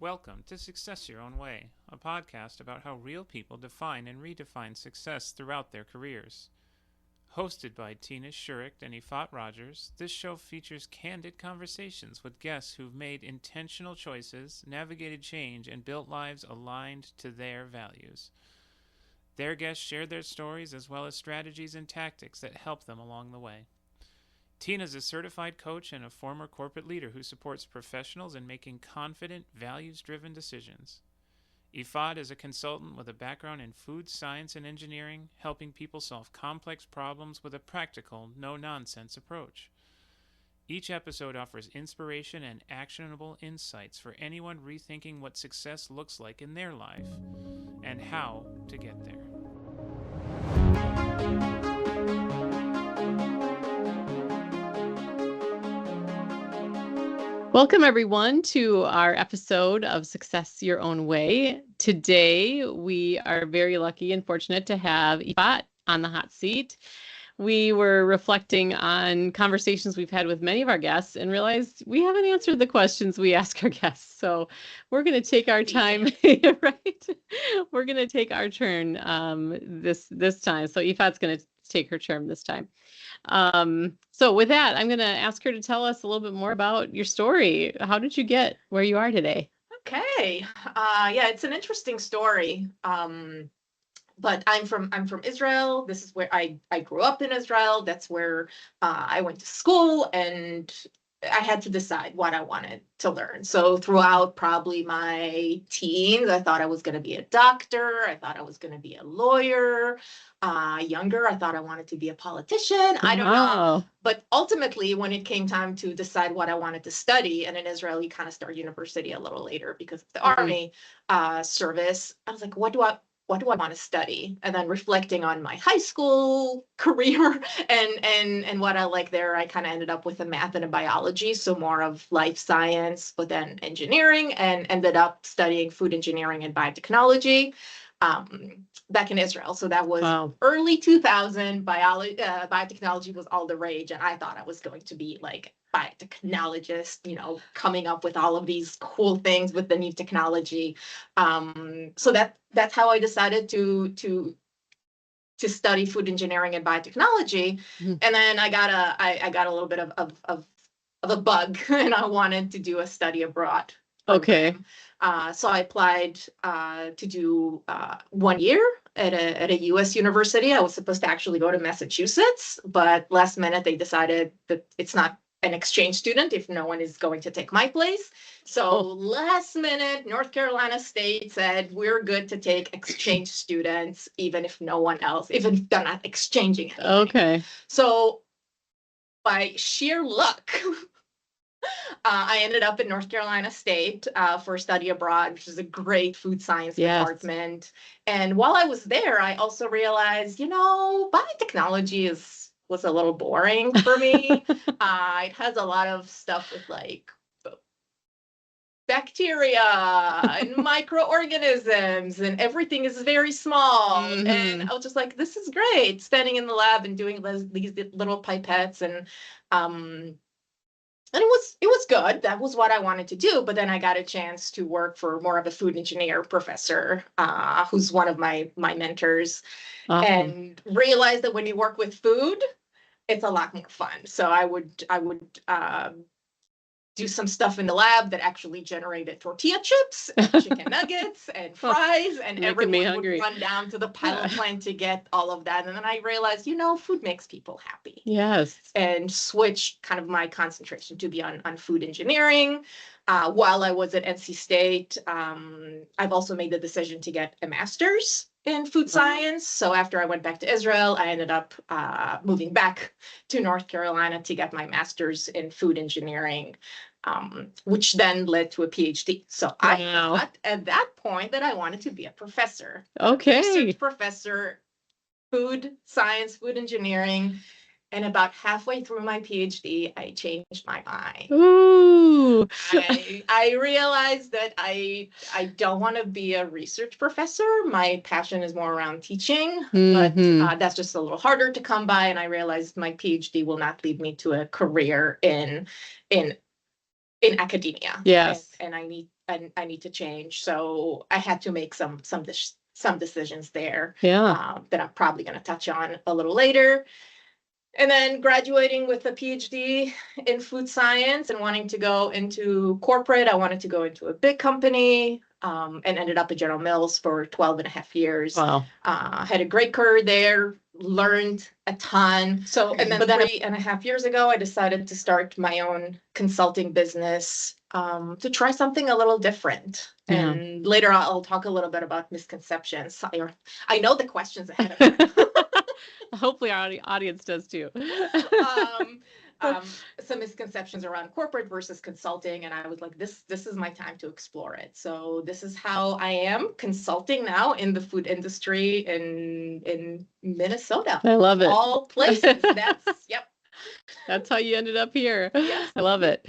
Welcome to Success Your Own Way, a podcast about how real people define and redefine success throughout their careers. Hosted by Tina Shurick and Yifat Rogers, this show features candid conversations with guests who've made intentional choices, navigated change, and built lives aligned to their values. Their guests share their stories as well as strategies and tactics that help them along the way. Tina's a certified coach and a former corporate leader who supports professionals in making confident, values-driven decisions. Yifat is a consultant with a background in food science and engineering, helping people solve complex problems with a practical, no-nonsense approach. Each episode offers inspiration and actionable insights for anyone rethinking what success looks like in their life and how to get there. Welcome, everyone, to our episode of Success Your Own Way. Today, we are very lucky and fortunate to have Yifat on the hot seat. We were reflecting on conversations we've had with many of our guests and realized we haven't answered the questions we ask our guests. So we're going to take our time, right? We're going to take our turn this time. So Yifat's going to take her turn this time. So with that, I'm going to ask her to tell us a little bit more about your story. How did you get where you are today? Okay. Yeah, it's an interesting story. But I'm from Israel. This is where I grew up in Israel. That's where I went to school, and I had to decide what I wanted to learn. So throughout probably my teens, I thought I was going to be a doctor. I thought I was going to be a lawyer. Younger, I thought I wanted to be a politician. I don't know. But ultimately, when it came time to decide what I wanted to study, and in Israel, you kind of start university a little later because of the army service, I was like, what do I want to study? And then reflecting on my high school career and what I like there, I kind of ended up with a math and a biology, so more of life science, but then engineering, and ended up studying food engineering and biotechnology back in Israel. So that was early 2000. Biotechnology was all the rage, and I thought I was going to be like biotechnologist, coming up with all of these cool things with the new technology. So that's how I decided to study food engineering and biotechnology. Mm-hmm. And then I got a little bit of a bug, and I wanted to do a study abroad program. Okay. So I applied to do 1 year at a U.S. university. I was supposed to actually go to Massachusetts, but last minute they decided that it's not an exchange student if no one is going to take my place. So last minute, North Carolina State said, we're good to take exchange students, even if no one else, even if they're not exchanging anything. Okay. So by sheer luck, I ended up in North Carolina State for study abroad, which is a great food science department. And while I was there, I also realized, biotechnology was a little boring for me. It has a lot of stuff with like bacteria and microorganisms, and everything is very small. Mm-hmm. And I was just like, this is great, standing in the lab and doing these little pipettes, and it was good. That was what I wanted to do. But then I got a chance to work for more of a food engineer professor, who's one of my mentors, and realized that when you work with food, it's a lot more fun. So I would do some stuff in the lab that actually generated tortilla chips and chicken nuggets and fries, and everyone would run down to the pilot plant to get all of that. And then I realized, food makes people happy. Yes. And switched kind of my concentration to be on food engineering. While I was at NC State, I've also made the decision to get a master's in food science. So after I went back to Israel, I ended up moving back to North Carolina to get my master's in food engineering, which then led to a PhD. So I thought at that point that I wanted to be a professor. Okay. Research professor, food science, food engineering. And about halfway through my PhD, I changed my mind. Ooh. I realized that I don't want to be a research professor. My passion is more around teaching, but that's just a little harder to come by. And I realized my PhD will not lead me to a career in academia. Yes. And I need I need to change. So I had to make some decisions there. Yeah. That I'm probably going to touch on a little later. And then graduating with a PhD in food science and wanting to go into corporate. I wanted to go into a big company, and ended up at General Mills for 12 and a half years. Wow. Had a great career there, learned a ton. But then 3.5 years ago, I decided to start my own consulting business, to try something a little different. Yeah. And later I'll talk a little bit about misconceptions. I know the questions ahead of time. Hopefully our audience does too. Some misconceptions around corporate versus consulting, and I was like, this is my time to explore it. So this is how I am consulting now in the food industry in Minnesota. I love it. All places. Yep. That's how you ended up here. Yes. I love it.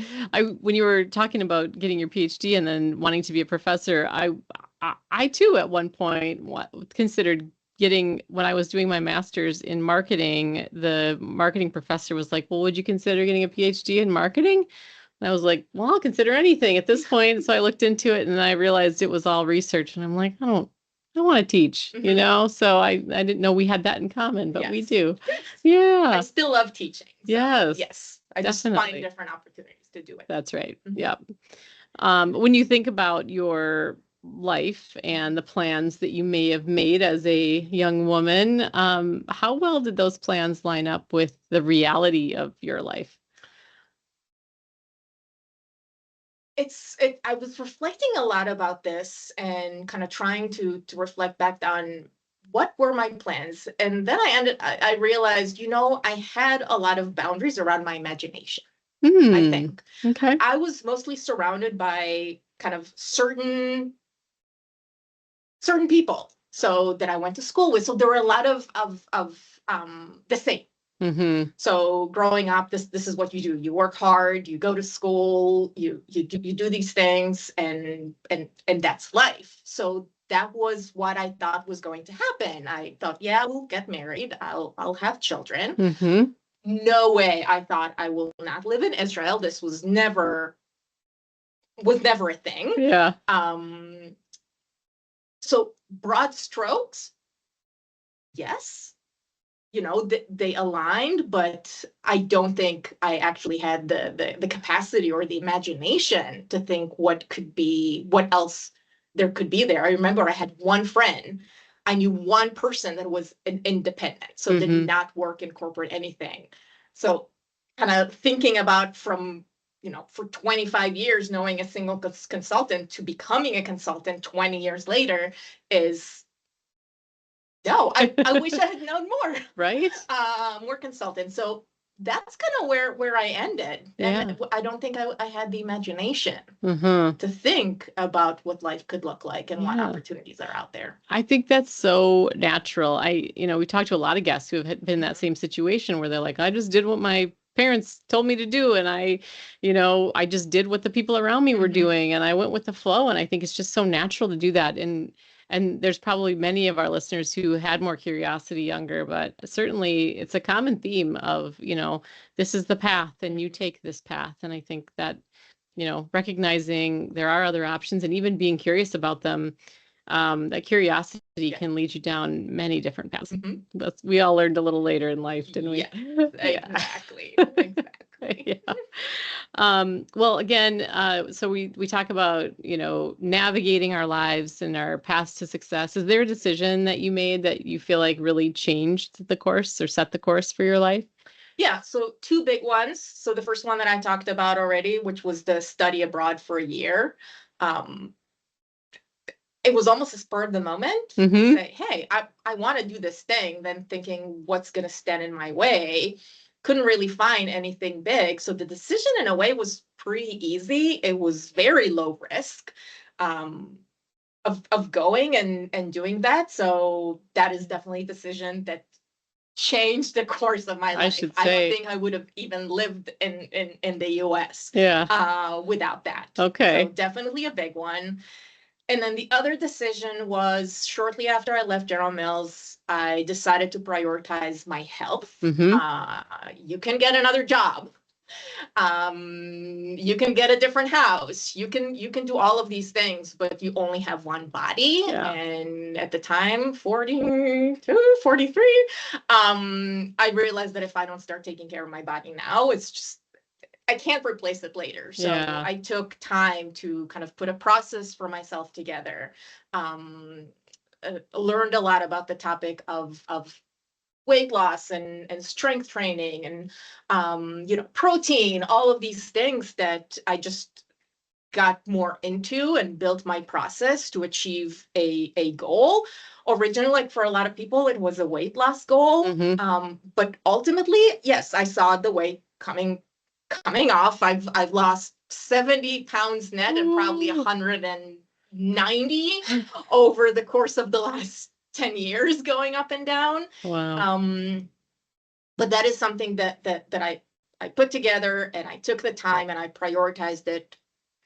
When you were talking about getting your PhD and then wanting to be a professor, I too at one point considered getting, when I was doing my master's in marketing, the marketing professor was like, well, would you consider getting a PhD in marketing? And I was like, well, I'll consider anything at this point. So I looked into it and I realized it was all research. And I'm like, I want to teach, you know? So I didn't know we had that in common, but we do. Yes. Yeah. I still love teaching. So yes. I definitely. just find different opportunities to do it. That's right. Yep. When you think about your life and the plans that you may have made as a young woman, how well did those plans line up with the reality of your life? I was reflecting a lot about this and kind of trying to reflect back on what were my plans. And then I realized, I had a lot of boundaries around my imagination. I think. Okay. I was mostly surrounded by kind of certain people, so that I went to school with. So there were a lot of the same. So growing up, this is what you do. You work hard, you go to school, you do these things, and that's life. So that was what I thought was going to happen. I thought, yeah, we'll get married. I'll have children. No way. I thought I will not live in Israel. This was never a thing. Yeah. So broad strokes, yes, they aligned, but I don't think I actually had the capacity or the imagination to think what else there could be there. I remember I had one friend. I knew one person that was an independent, so did not work in corporate anything. So kind of thinking about from, for 25 years, knowing a single consultant to becoming a consultant 20 years later is, no, I wish I had known more. Right. More consultants. So that's kind of where I ended. Yeah. And I don't think I had the imagination to think about what life could look like and what opportunities are out there. I think that's so natural. We talked to a lot of guests who have been in that same situation where they're like, I just did what my parents told me to do. And I just did what the people around me were doing, and I went with the flow. And I think it's just so natural to do that. And there's probably many of our listeners who had more curiosity younger, but certainly it's a common theme of, this is the path and you take this path. And I think that, recognizing there are other options and even being curious about them, that curiosity can lead you down many different paths. We all learned a little later in life, didn't we? Yeah, exactly. Yeah. Well, again, so we talk about, navigating our lives and our paths to success. Is there a decision that you made that you feel like really changed the course or set the course for your life? Yeah, so two big ones. So the first one that I talked about already, which was the study abroad for a year. It was almost a spur of the moment to say, hey, I want to do this thing, then thinking what's going to stand in my way. Couldn't really find anything big. So the decision in a way was pretty easy. It was very low risk of going and doing that. So that is definitely a decision that changed the course of my life. I should say. I don't think I would have even lived in the US without that. Okay. So definitely a big one. And then the other decision was shortly after I left General Mills, I decided to prioritize my health. You can get another job You can get a different house. You can do all of these things, but you only have one body. Yeah. And at the time, 42, 43, I realized that if I don't start taking care of my body now, it's just I can't replace it later. So Yeah. I took time to kind of put a process for myself together. Learned a lot about the topic of weight loss and strength training and protein, all of these things that I just got more into and built my process to achieve a goal. Originally, like for a lot of people, it was a weight loss goal. But ultimately, yes, I saw the weight coming off. I've lost 70 pounds net and probably 190 over the course of the last 10 years, going up and down. Wow. But that is something that I put together, and I took the time and I prioritized it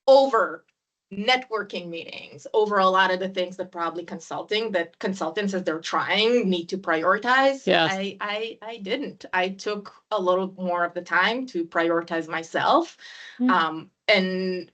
over networking meetings, over a lot of the things that probably consultants, as they're trying, need to prioritize. Yes. I didn't. I took a little more of the time to prioritize myself. And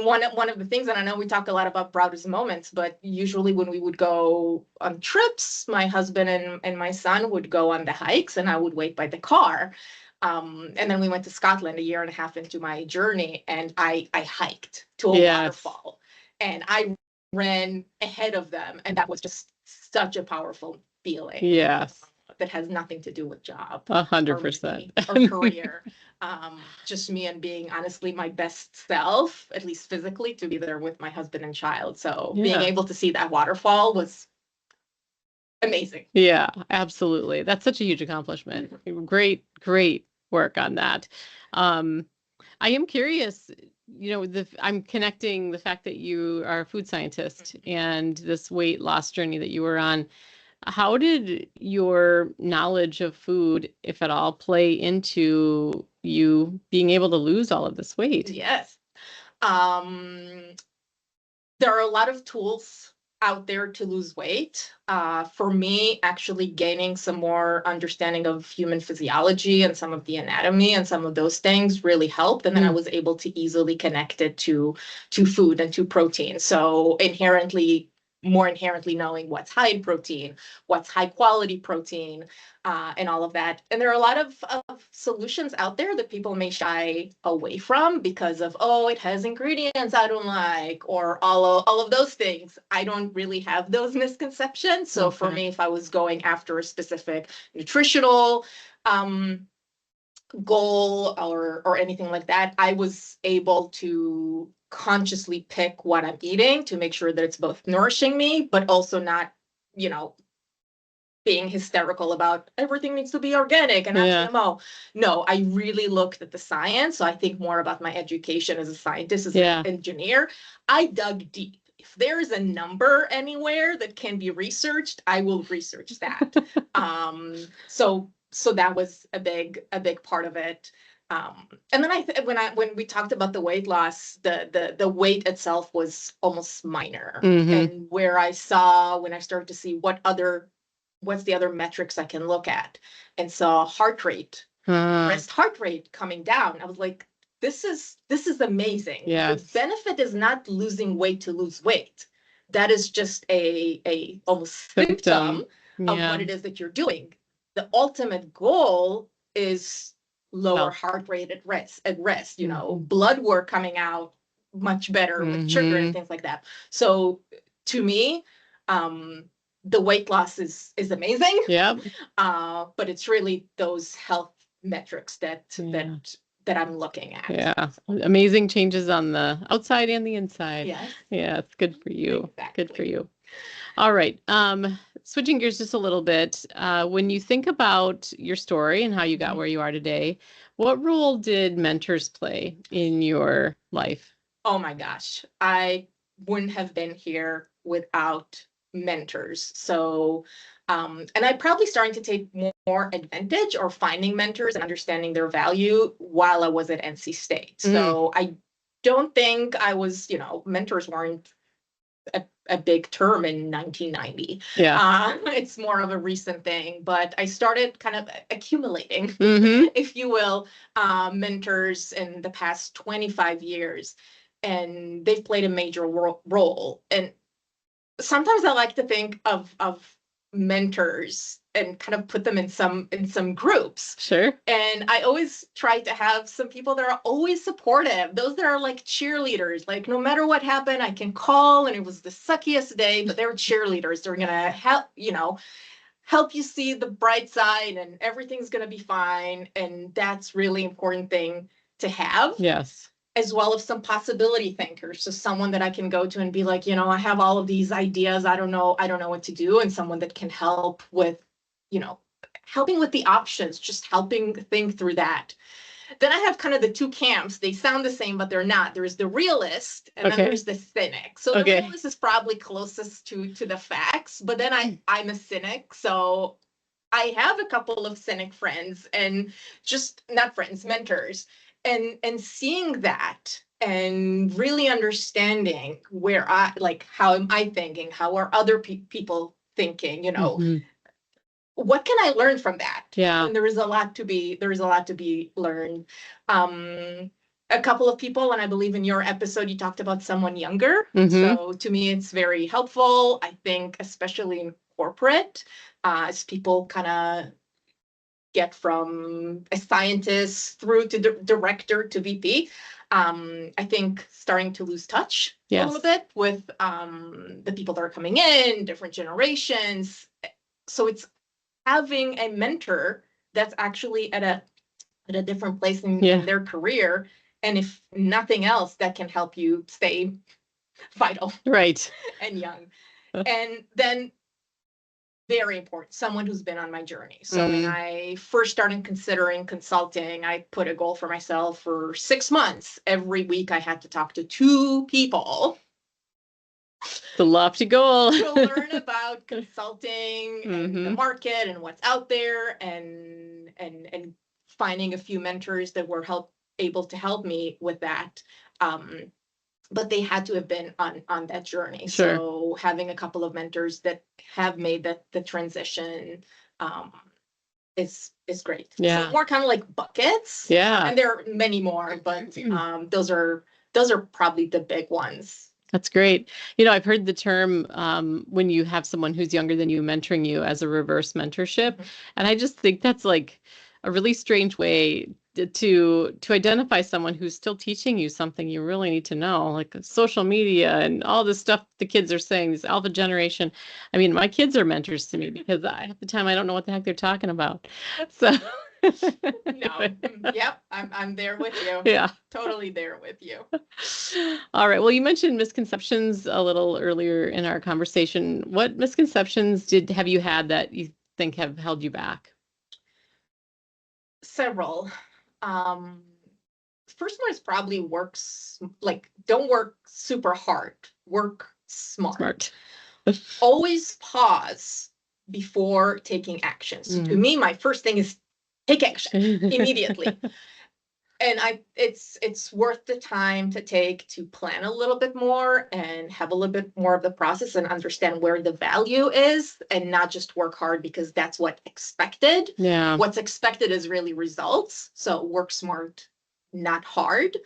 one of the things, and I know we talk a lot about proudest moments, but usually when we would go on trips, my husband and my son would go on the hikes, and I would wait by the car. And then we went to Scotland a year and a half into my journey, and I hiked to a waterfall, and I ran ahead of them, and that was just such a powerful feeling. Yes. That has nothing to do with job, 100%, or career. Just me and being honestly my best self, at least physically, to be there with my husband and child. So being able to see that waterfall was amazing. Yeah, absolutely. That's such a huge accomplishment. Great work on that. I am curious, I'm connecting the fact that you are a food scientist and this weight loss journey that you were on. How did your knowledge of food, if at all, play into you being able to lose all of this weight? Yes. There are a lot of tools out there to lose weight. For me, actually gaining some more understanding of human physiology and some of the anatomy and some of those things really helped. And then I was able to easily connect it to food and to protein. So more inherently knowing what's high in protein, what's high quality protein, and all of that. And there are a lot of solutions out there that people may shy away from because of, oh, it has ingredients I don't like, or all of those things. I don't really have those misconceptions. So for me, if I was going after a specific nutritional goal or anything like that, I was able to consciously pick what I'm eating to make sure that it's both nourishing me, but also not, being hysterical about everything needs to be organic and not GMO. No, I really looked at the science. So I think more about my education as a scientist, as an engineer. I dug deep. If there is a number anywhere that can be researched, I will research that. So that was a big part of it. And then when we talked about the weight loss, the weight itself was almost minor. And where I saw, when I started to see what's the other metrics I can look at, and saw heart rate, rest heart rate coming down, I was like, this is amazing. The benefit is not losing weight to lose weight. That is just a almost symptom of what it is that you're doing. The ultimate goal is lower heart rate at rest, blood work coming out much better with sugar and things like that. So to me, the weight loss is amazing. But it's really those health metrics that I'm looking at. Yeah. Amazing changes on the outside and the inside. Yes. Yeah, it's good for you. Exactly. Good for you. All right. Switching gears just a little bit. When you think about your story and how you got where you are today, what role did mentors play in your life? Oh my gosh. I wouldn't have been here without mentors. So, and I'm probably starting to take more advantage or finding mentors and understanding their value while I was at NC State. So I don't think I was, mentors weren't a big term in 1990. Yeah. It's more of a recent thing, but I started kind of accumulating, Mm-hmm. if you will, mentors in the past 25 years, and they've played a major role. And sometimes I like to think of mentors and kind of put them in some groups. Sure. And I always try to have some people that are always supportive, those that are like cheerleaders, like no matter what happened, I can call and it was the suckiest day, but they were cheerleaders. They're gonna help you see the bright side and everything's gonna be fine. And that's really important thing to have. Yes. As well as some possibility thinkers. So someone that I can go to and be like, I have all of these ideas. I don't know what to do. And someone that can help with, helping with the options, just helping think through that. Then I have kind of the two camps. They sound the same, but they're not. There's the realist and then there's the cynic. So the realist is probably closest to the facts, but then I'm a cynic. So I have a couple of cynic friends and just not friends, mentors. And seeing that and really understanding where how am I thinking? How are other people thinking? What can I learn from that? Yeah. And there is a lot to be learned. A couple of people, and I believe in your episode, you talked about someone younger. So to me, it's very helpful. I think, especially in corporate, as people kind of get from a scientist through to director to VP. I think starting to lose touch a little bit with the people that are coming in, different generations. So it's having a mentor that's actually at a different place in their career. And if nothing else, that can help you stay vital. Right. And young. And then very important, someone who's been on my journey. So when I first started considering consulting, I put a goal for myself for 6 months. Every week I had to talk to 2 people. The lofty goal. To learn about consulting and the market and what's out there, and finding a few mentors that were able to help me with that. But they had to have been on that journey. Sure. So having a couple of mentors that have made the transition is great. Yeah. So more kind of like buckets. Yeah. And there are many more, but those are probably the big ones. That's great. I've heard the term when you have someone who's younger than you mentoring you as a reverse mentorship. And I just think that's like a really strange way to identify someone who's still teaching you something you really need to know, like social media and all this stuff the kids are saying, this alpha generation. I mean, my kids are mentors to me because half the time I don't know what the heck they're talking about. So no. Yep. I'm there with you. Yeah. Totally there with you. All right. Well, you mentioned misconceptions a little earlier in our conversation. What misconceptions have you had that you think have held you back? Several. First one is probably don't work super hard, work smart. Always pause before taking action. So to me, my first thing is take action immediately. And it's worth the time to take to plan a little bit more and have a little bit more of the process and understand where the value is, and not just work hard because that's what's expected. Yeah. What's expected is really results. So work smart, not hard.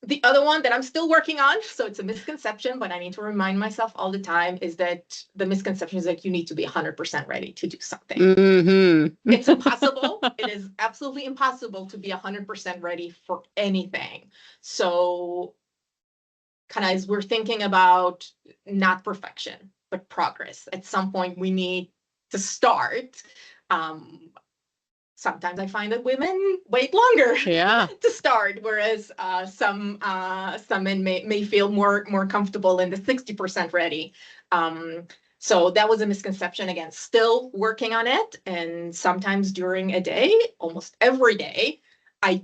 The other one that I'm still working on, so it's a misconception, but I need to remind myself all the time, is that the misconception is that you need to be 100% ready to do something. It's impossible. It is absolutely impossible to be 100% ready for anything. So kind of as we're thinking about not perfection, but progress, at some point we need to start. Sometimes I find that women wait longer to start, whereas some men may feel more comfortable in the 60% ready. So that was a misconception. Again, still working on it. And sometimes during a day, almost every day, I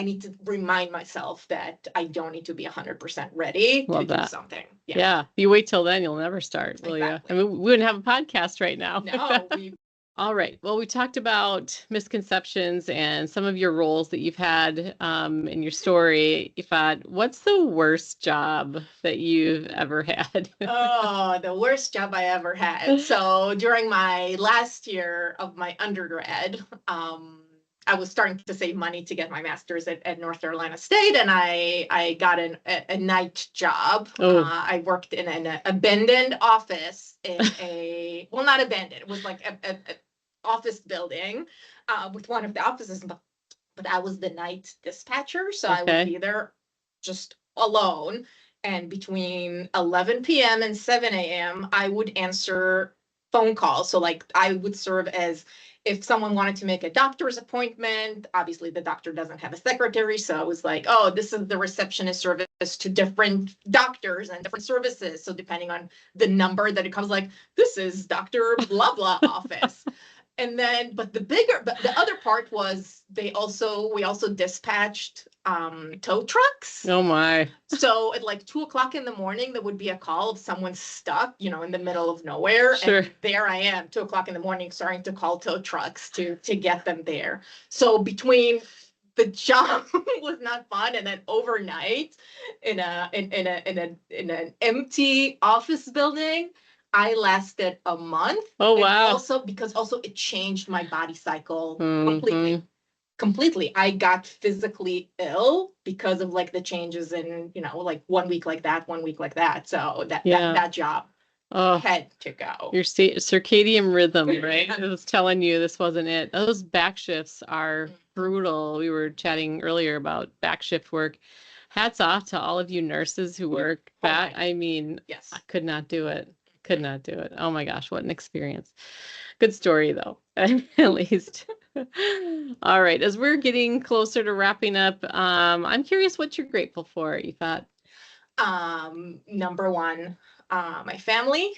need to remind myself that I don't need to be 100% ready to do something. Yeah. If you wait till then, you'll never start, will you? I mean, we wouldn't have a podcast right now. No, we All right. Well, we talked about misconceptions and some of your roles that you've had in your story. Yifat, what's the worst job that you've ever had? Oh, the worst job I ever had. So during my last year of my undergrad, I was starting to save money to get my master's at North Carolina State, and I got a night job. Oh. I worked in an abandoned office in a, well, not abandoned, it was like a office building with one of the offices, but I was the night dispatcher, so I would be there just alone. And between 11 p.m. and 7 a.m., I would answer phone calls. So, like, I would serve as if someone wanted to make a doctor's appointment. Obviously, the doctor doesn't have a secretary. So, it was like, oh, this is the receptionist service to different doctors and different services. So, depending on the number that it comes, like, this is Dr. Blah Blah office. And then, but the other part was we also dispatched tow trucks. Oh my. So at like 2:00 in the morning, there would be a call of someone stuck, in the middle of nowhere. Sure. And there I am, 2:00 in the morning, starting to call tow trucks to get them there. So between the job was not fun, and then overnight in an empty office building, I lasted a month. Oh And wow. also because it changed my body cycle Mhm. completely. I got physically ill because of like the changes in, like 1 week like that, 1 week like that. So that job Oh, had to go. your circadian rhythm, right? It was telling you this wasn't it. Those back shifts are brutal. We were chatting earlier about back shift work. Hats off to all of you nurses who work back. I mean, Yes. I could not do it. Could not do it. Oh my gosh, what an experience. Good story though, at least. All right, as we're getting closer to wrapping up, I'm curious what you're grateful for, Yifat. Number one, my family,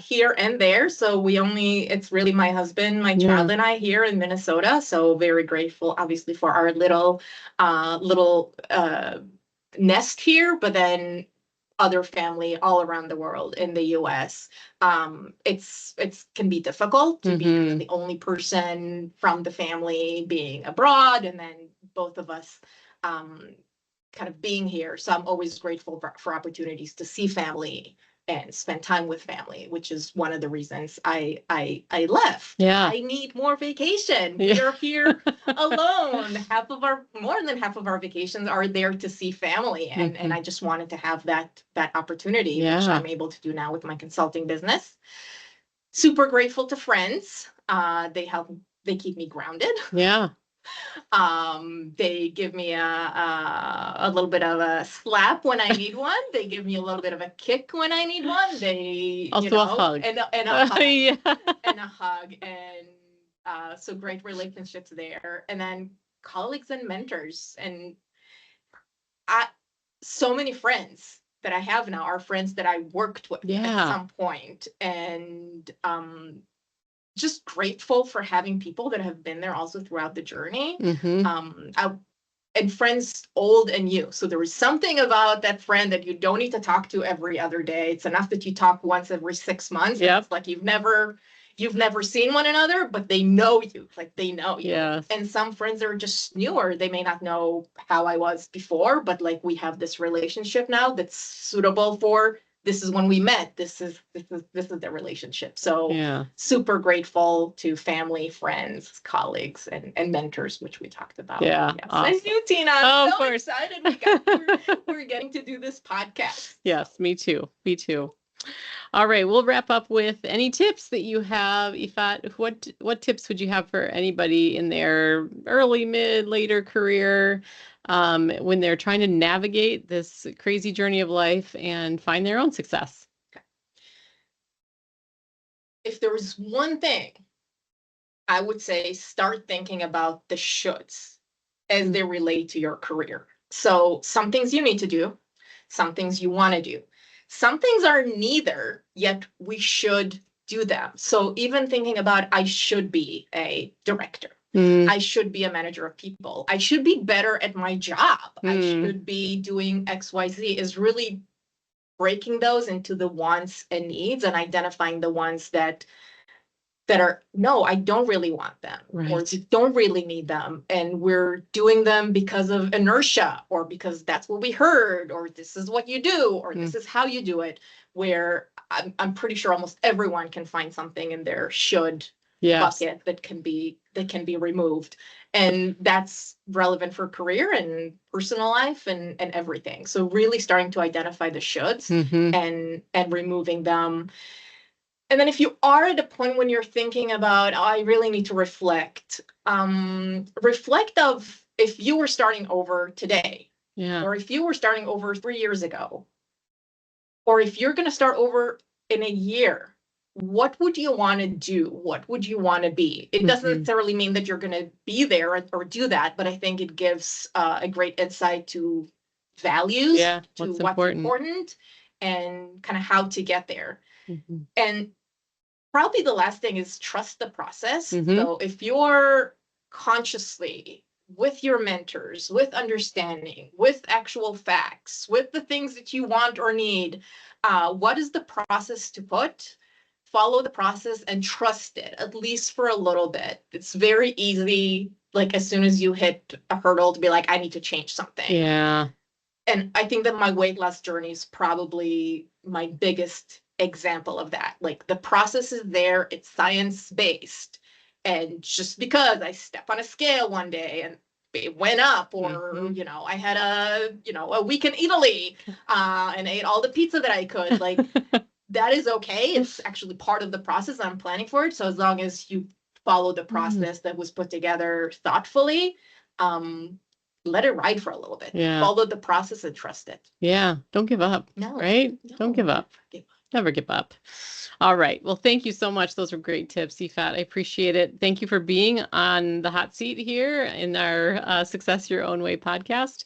here and there. So it's really my husband, my child, and I here in Minnesota. So very grateful, obviously, for our little nest here, but then other family all around the world in the US. It's can be difficult to be the only person from the family being abroad, and then both of us kind of being here. So I'm always grateful for opportunities to see family and spend time with family, which is one of the reasons I left. Yeah. I need more vacation. Yeah. We are here alone. More than half of our vacations are there to see family. And I just wanted to have that opportunity, which I'm able to do now with my consulting business. Super grateful to friends. They keep me grounded. Yeah. They give me a little bit of a slap when I need one. They give me a little bit of a kick when I need one. They also a hug. And a hug. Yeah. And a hug. And so great relationships there. And then colleagues and mentors. And so many friends that I have now are friends that I worked with at some point. And just grateful for having people that have been there also throughout the journey. And friends old and new. So there was something about that friend that you don't need to talk to every other day. It's enough that you talk once every 6 months. Yep. It's like you've never seen one another, but they know you. Like they know you. Yes. And some friends are just newer. They may not know how I was before, but like we have this relationship now that's suitable for this is when we met. This is the relationship. So super grateful to family, friends, colleagues, and mentors, which we talked about. Yeah. Yes. Awesome. And you, Tina. I'm so excited we're getting to do this podcast. Yes, me too. Me too. All right, we'll wrap up with any tips that you have, Yifat. What tips would you have for anybody in their early, mid, later career when they're trying to navigate this crazy journey of life and find their own success? Okay. If there was one thing, I would say start thinking about the shoulds as they relate to your career. So some things you need to do, some things you want to do. Some things are neither, yet we should do them. So even thinking about I should be a director. I should be a manager of people. I should be better at my job. I should be doing XYZ is really breaking those into the wants and needs and identifying the ones that that are, no, I don't really want them, or Right. we don't really need them. And we're doing them because of inertia, or because that's what we heard, or this is what you do, or this is how you do it, where I'm pretty sure almost everyone can find something in their should Yes. bucket that can be removed. And that's relevant for career and personal life and everything. So really starting to identify the shoulds and removing them. And then if you are at a point when you're thinking about, oh, I really need to reflect, reflect of if you were starting over today, Yeah. or if you were starting over 3 years ago, or if you're going to start over in a year, what would you want to do? What would you want to be? It doesn't necessarily mean that you're going to be there or do that, but I think it gives a great insight to values, Yeah. to What's what's important. important, and kind of how to get there. Mhm. And probably the last thing is trust the process. Mhm. So if you're consciously with your mentors, with understanding, with actual facts, with the things that you want or need, what is the process to put? Follow the process and trust it, at least for a little bit. It's very easy, like as soon as you hit a hurdle, to be like, I need to change something. Yeah. And I think that my weight loss journey is probably my biggest example of that. Like the process is there, it's science based. And just because I step on a scale one day and it went up, or I had a week in Italy and ate all the pizza that I could, like that is okay. It's actually part of the process. I'm planning for it. So as long as you follow the process that was put together thoughtfully, let it ride for a little bit. Yeah. Follow the process and trust it. Yeah. Don't give up. No. Right? No, Don't give up. Never give up. All right. Well, thank you so much. Those were great tips, Yifat. I appreciate it. Thank you for being on the hot seat here in our Success Your Own Way podcast.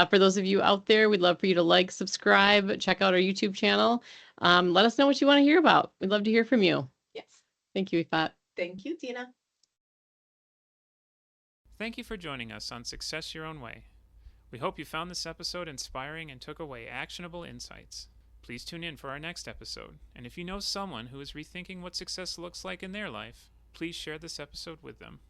For those of you out there, we'd love for you to like, subscribe, check out our YouTube channel. Let us know what you want to hear about. We'd love to hear from you. Yes. Thank you, Yifat. Thank you, Tina. Thank you for joining us on Success Your Own Way. We hope you found this episode inspiring and took away actionable insights. Please tune in for our next episode, and if you know someone who is rethinking what success looks like in their life, please share this episode with them.